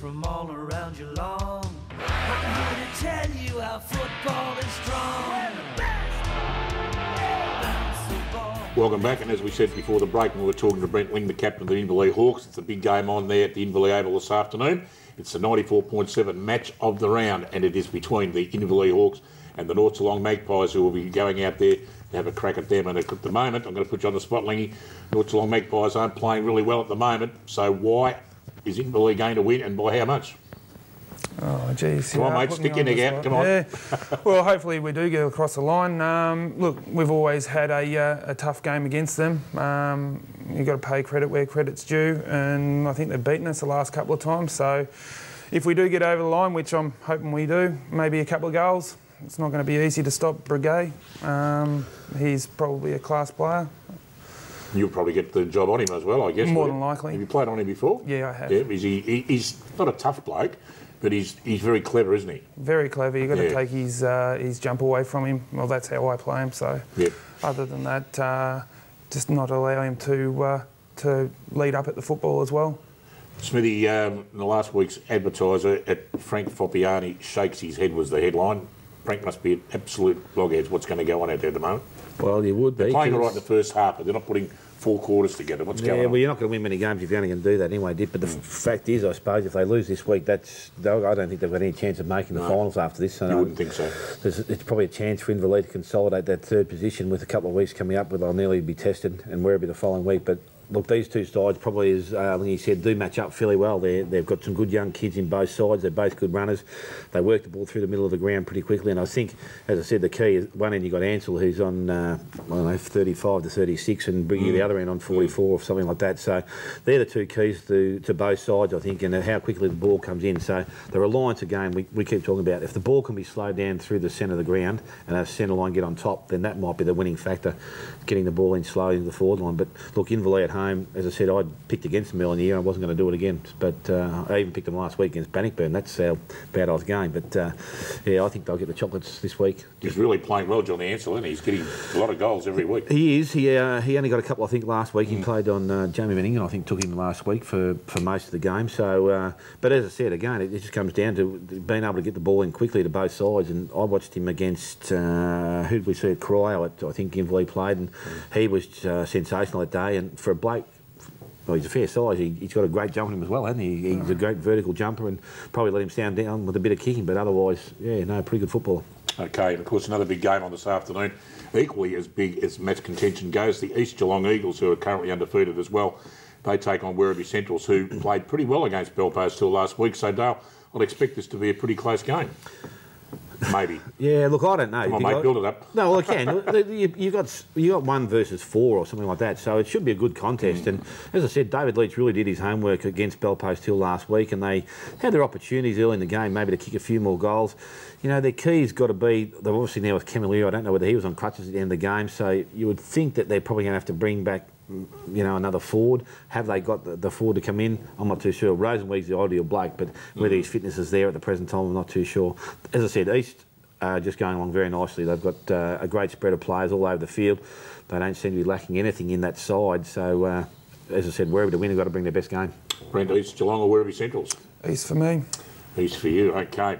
from all around your lawn. I'm here to tell you how football is strong. We're the best. Bounce the ball. Welcome back, and as we said before the break, we were talking to Brent Ling, the captain of the Inverleigh Hawks. It's a big game on there at the Inverleigh Oval this afternoon. It's the 94.7 match of the round, and it is between the Inverleigh Hawks and the North Geelong Magpies, who will be going out there to have a crack at them. And at the moment, I'm going to put you on the spot, Lingy. North Geelong Magpies aren't playing really well at the moment, so why is Inverleigh going to win, and by how much? Oh, geez. Come on, mate, stick your neck out. Come on. Yeah. Well, hopefully we do get across the line. Look, we've always had a tough game against them. You've got to pay credit where credit's due, and I think they've beaten us the last couple of times. So if we do get over the line, which I'm hoping we do, maybe a couple of goals. It's not going to be easy to stop Brigay. He's probably a class player. You'll probably get the job on him as well, I guess. More than likely. Have you played on him before? Yeah, I have. Yeah, he's not a tough bloke, but he's very clever, isn't he? Very clever. You've got to take his jump away from him. Well, that's how I play him. So other than that, just not allow him to lead up at the football as well. Smithy, in the last week's advertiser, Frank Foppiani shakes his head was the headline. Frank must be an absolute logheads. What's going to go on out there at the moment? Well, you would be. They're playing all right in the first half, but they're not putting 4 quarters together. What's going on? Yeah, well, you're not going to win many games if you're only going to do that anyway, Dick. But the fact is, I suppose, if they lose this week, I don't think they've got any chance of making the finals after this. So you wouldn't think so. It's probably a chance for Inverleigh to consolidate that third position with a couple of weeks coming up where they'll nearly be tested and Werribee the following week. But look, these two sides probably, as Lingy said, do match up fairly well. They've got some good young kids in both sides. They're both good runners. They work the ball through the middle of the ground pretty quickly. And I think, as I said, the key is one end you've got Ansell, who's on, 35 to 36, and Briggy the other end on 44 or something like that. So they're the two keys to both sides, I think, and how quickly the ball comes in. So the reliance again, we keep talking about, if the ball can be slowed down through the centre of the ground and a centre line get on top, then that might be the winning factor, getting the ball in slowly into the forward line. But look, Inverleigh at home, as I said, I'd picked against them early in the year. I wasn't going to do it again, but I even picked them last week against Bannockburn. That's how bad I was going. But I think they'll get the chocolates this week. He's really playing well, Johnny Ansell, isn't he? He's getting a lot of goals every week. He is. He only got a couple, I think, last week. He played on Jamie Van Ingen, I think, took him last week for most of the game. So, but as I said, again, it just comes down to being able to get the ball in quickly to both sides. And I watched him against, who did we see at Cryo? I think Inverleigh played, and he was sensational that day. And for a bloke, well, he's a fair size. He's got a great jump on him as well, hasn't he? He's a great vertical jumper, and probably let him stand down with a bit of kicking. But otherwise, pretty good footballer. Okay, and of course another big game on this afternoon, equally as big as match contention goes. The East Geelong Eagles, who are currently undefeated as well, they take on Werribee Centrals, who played pretty well against Belpost till last week. So Dale, I'd expect this to be a pretty close game. Maybe. Yeah, look, I don't know. Come on, mate, build it up. No, well, I can. you got 1 versus 4 or something like that, so it should be a good contest. And as I said, David Leach really did his homework against Belpost Hill last week, and they had their opportunities early in the game, maybe to kick a few more goals. You know, their key's got to be, they're obviously now with Camilleri. I don't know whether he was on crutches at the end of the game, so you would think that they're probably going to have to bring back, another forward. Have they got the forward to come in? I'm not too sure. Rosenweig's the ideal bloke, but whether his fitness is there at the present time, I'm not too sure. As I said, East just going along very nicely. They've got a great spread of players all over the field. They don't seem to be lacking anything in that side. So, as I said, Werribee to win, they've got to bring their best game. Brent, East Geelong or Werribee Centrals? East for me. East for you, okay.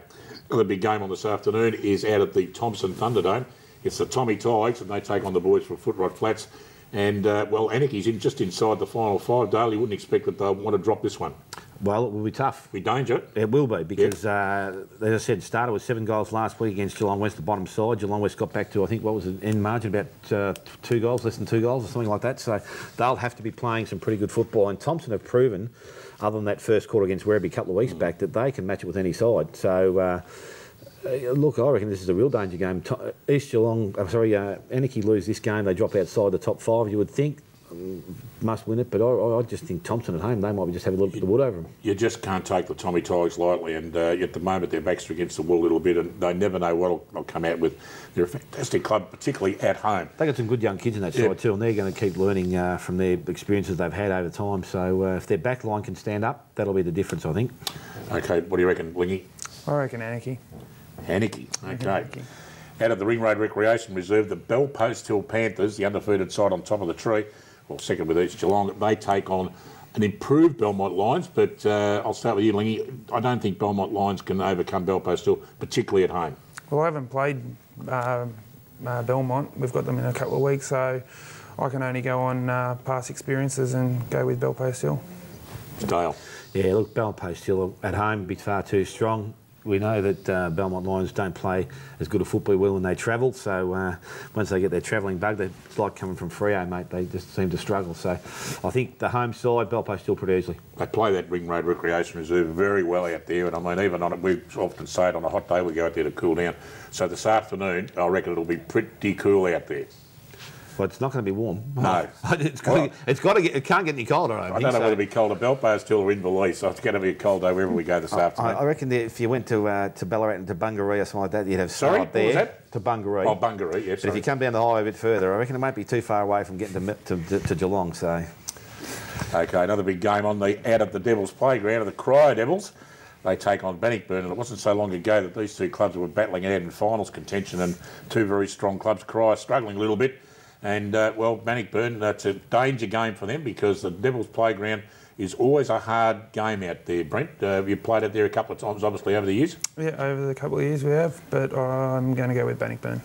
Another big game on this afternoon is out at the Thomson Thunderdome. It's the Tommy Tigers, and they take on the boys from Footrot Flats. And, Anarchy's just inside the final 5. Dale, you wouldn't expect that they'll want to drop this one. Well, it will be tough. Be danger. It will be, because, as I said, started with 7 goals last week against Geelong West, the bottom side. Geelong West got back to, I think, what was the end margin, about 2 goals, less than 2 goals or something like that. So they'll have to be playing some pretty good football. And Thomson have proven, other than that first quarter against Werribee a couple of weeks back, that they can match it with any side. So, look, I reckon this is a real danger game. Anarchy lose this game, they drop outside the top 5, you would think. Must win it, but I just think Thomson at home, they might be just having a little bit of wood over them. You just can't take the Tommy Tigers lightly, and at the moment their backs are against the wall a little bit, and they never know what they'll come out with. They're a fantastic club, particularly at home. They got some good young kids in that side too, and they're going to keep learning from their experiences they've had over time. So if their back line can stand up, that'll be the difference, I think. Okay, what do you reckon, Lingy? I reckon Anarchy. Anarchy, okay. Out of the Ring Road Recreation Reserve, the Belpost Hill Panthers, the undefeated side on top of the tree, well, second with East Geelong, they take on an improved Belmont Lions, but I'll start with you, Lingy. I don't think Belmont Lions can overcome Belpost Hill, particularly at home. Well, I haven't played Belmont. We've got them in a couple of weeks, so I can only go on past experiences and go with Belpost Hill. Dale. Yeah, look, Belpost Hill at home a bit far too strong. We know that Belmont Lions don't play as good a football when they travel, so once they get their travelling bug, it's like coming from Freo, mate. They just seem to struggle. So I think the home side, Belpost Hill pretty easily. They play that Ring Road Recreation Reserve very well out there, and I mean, even on it, we often say it on a hot day, we go out there to cool down. So this afternoon, I reckon it'll be pretty cool out there. Well, it's not going to be warm. No. It can't get any colder, I don't know whether it'll be cold at Belpost Hill or Inverleith, so it's going to be a cold day wherever we go this afternoon. I reckon that if you went to Ballarat and to Bungaree or something like that, you'd have snow up there. What was that? To Bungaree. Oh, Bungaree, yes. But if you come down the highway a bit further, I reckon it won't be too far away from getting to Geelong, so... OK, another big game out at the Devils' playground of the Cryer Devils. They take on Bannockburn, and it wasn't so long ago that these two clubs were battling it out in finals contention, and two very strong clubs. Cryer struggling a little bit. And, well, Bannockburn, it's a danger game for them because the Devils' playground is always a hard game out there, Brent. You've played out there a couple of times, obviously, over the years. Yeah, over the couple of years we have, but I'm going to go with Bannockburn.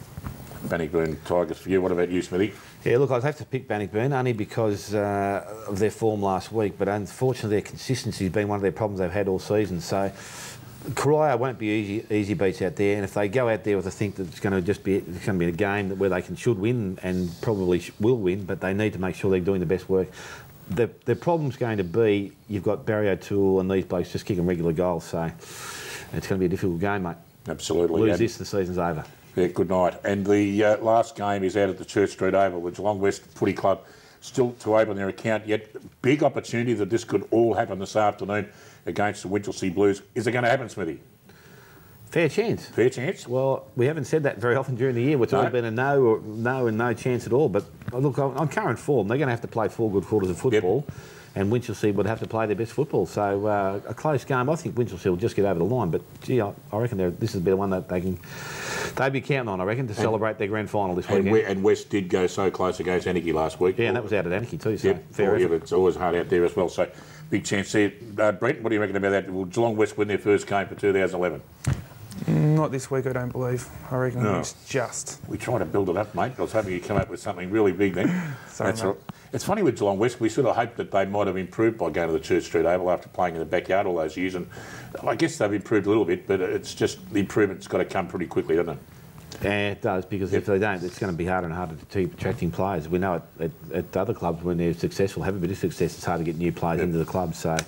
Bannockburn Tigers for you. What about you, Smithy? Yeah, look, I'd have to pick Bannockburn only because of their form last week, but unfortunately their consistency has been one of their problems they've had all season. So Cryer won't be easy beats out there, and if they go out there with a think that it's going to be a game where they should win and probably will win, but they need to make sure they're doing the best work. The problem's going to be you've got Barry O'Toole and these blokes just kicking regular goals, so it's going to be a difficult game, mate. Absolutely. Lose this, the season's over. Yeah, good night. And the last game is out at the Church Street Oval. The Geelong West Footy Club still to open their account yet. Big opportunity that this could all happen this afternoon against the Winchelsea Blues. Is it going to happen, Smithy? Fair chance. Fair chance? Well, we haven't said that very often during the year. It's always been a no and no chance at all. But look, on current form, they're going to have to play 4 good quarters of football. Yep. And Winchelsea would have to play their best football. So a close game. I think Winchelsea will just get over the line. But, gee, I reckon this is the one that they'd be counting on, I reckon, to celebrate their grand final this weekend. And West did go so close against Anarchy last week. Yeah, and that was out at Anarchy too. So yep. Fair effort. It's always hard out there as well. So big chance there. Brent, what do you reckon about that? Will Geelong West win their first game for 2011? Not this week, I don't believe. I reckon it's just. We try to build it up, mate. I was hoping you'd come up with something really big then. Sorry, That's right. It's funny with Geelong West, we sort of hoped that they might have improved by going to the Church Street Oval after playing in the backyard all those years. And I guess they've improved a little bit, but it's just the improvement's got to come pretty quickly, doesn't it? Yeah, it does, because if they don't, it's going to be harder and harder to keep attracting players. We know at other clubs, when they're successful, have a bit of success, it's hard to get new players into the club. So,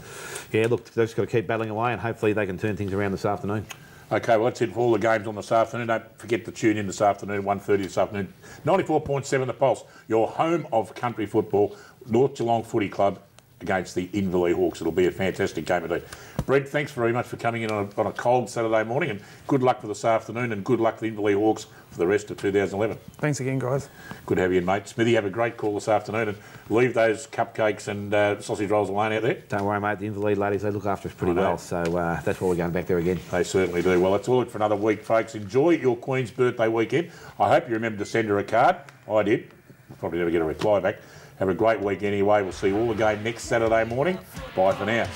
yeah, look, they've just got to keep battling away, and hopefully they can turn things around this afternoon. OK, well, that's it for all the games on this afternoon. Don't forget to tune in this afternoon, 1:30 this afternoon. 94.7 The Pulse, your home of country football, North Geelong Footy Club against the Inverleith Hawks. It'll be a fantastic game indeed. Brent, thanks very much for coming in on a cold Saturday morning, and good luck for this afternoon, and good luck to the Inverleith Hawks for the rest of 2011. Thanks again, guys. Good to have you in, mate. Smithy, have a great call this afternoon, and leave those cupcakes and sausage rolls alone out there. Don't worry, mate. The Inverleith ladies, they look after us pretty well, so that's why we're going back there again. They certainly do. Well, that's all it for another week, folks. Enjoy your Queen's birthday weekend. I hope you remember to send her a card. I did. Probably never get a reply back. Have a great week anyway. We'll see you all again next Saturday morning. Bye for now.